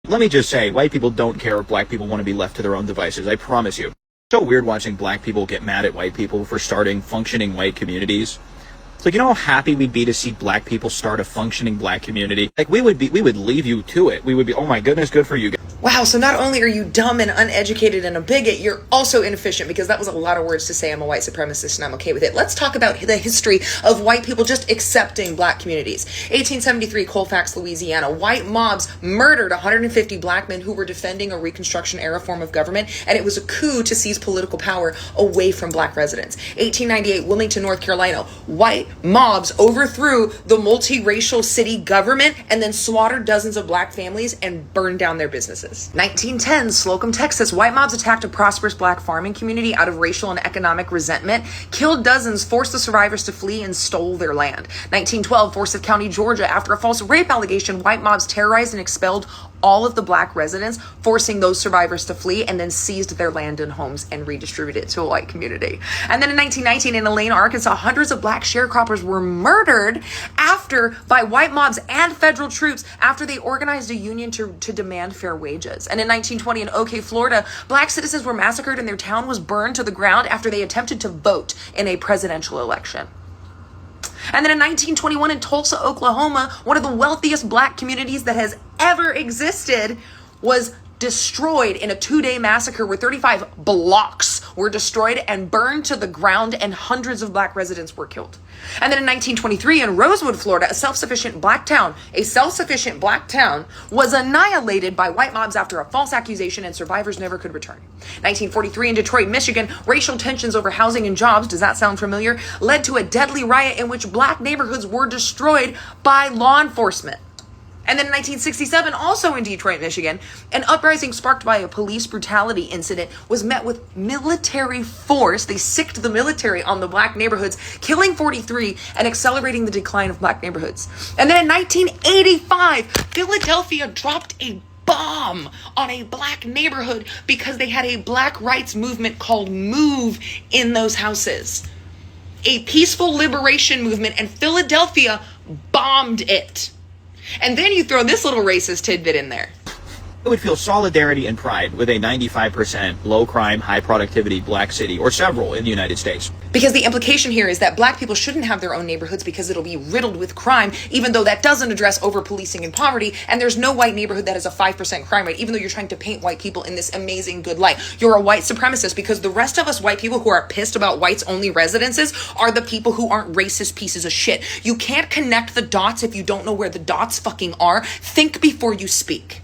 Let me just say, white people don't care if black people want to be left to their own devices. I promise you. It's so weird watching black people get mad at white people for starting functioning white communities. It's like, you know how happy we'd be to see black people start a functioning black community? Like, we would leave you to it. We would be, oh my goodness, good for you guys. Wow, so not only are you dumb and uneducated and a bigot, you're also inefficient, because that was a lot of words to say. I'm a white supremacist and I'm okay with it. Let's talk about the history of white people just accepting black communities. 1873, Colfax, Louisiana. White mobs murdered 150 black men who were defending a Reconstruction era form of government, and it was a coup to seize political power away from black residents. 1898, Wilmington, North Carolina. White mobs overthrew the multiracial city government and then slaughtered dozens of black families and burned down their businesses. 1910, Slocum, Texas. White mobs attacked a prosperous black farming community out of racial and economic resentment, killed dozens, forced the survivors to flee, and stole their land. 1912, Forsyth County, Georgia. After a false rape allegation, white mobs terrorized and expelled all of the black residents, forcing those survivors to flee, and then seized their land and homes and redistributed it to a white community. And then in 1919, in Elaine, Arkansas, hundreds of black sharecroppers were murdered by white mobs and federal troops after they organized a union to demand fair wages. And in 1920, in OK, Florida, black citizens were massacred and their town was burned to the ground after they attempted to vote in a presidential election. And then in 1921, in Tulsa, Oklahoma, one of the wealthiest black communities that has ever existed was destroyed in a 2-day massacre where 35 blocks were destroyed and burned to the ground, and hundreds of black residents were killed. And then in 1923, in Rosewood, Florida, a self-sufficient black town was annihilated by white mobs after a false accusation, and survivors never could return. 1943, in Detroit, Michigan, racial tensions over housing and jobs, does that sound familiar, led to a deadly riot in which black neighborhoods were destroyed by law enforcement. And then in 1967, also in Detroit, Michigan, an uprising sparked by a police brutality incident was met with military force. They sicked the military on the black neighborhoods, killing 43 and accelerating the decline of black neighborhoods. And then in 1985, Philadelphia dropped a bomb on a black neighborhood because they had a black rights movement called MOVE in those houses. A peaceful liberation movement, and Philadelphia bombed it. And then you throw this little racist tidbit in there. I would feel solidarity and pride with a 95% low crime, high productivity black city, or several in the United States. Because the implication here is that black people shouldn't have their own neighborhoods because it'll be riddled with crime, even though that doesn't address over-policing and poverty. And there's no white neighborhood that has a 5% crime rate, even though you're trying to paint white people in this amazing good light. You're a white supremacist, because the rest of us white people who are pissed about whites only residences are the people who aren't racist pieces of shit. You can't connect the dots if you don't know where the dots fucking are. Think before you speak.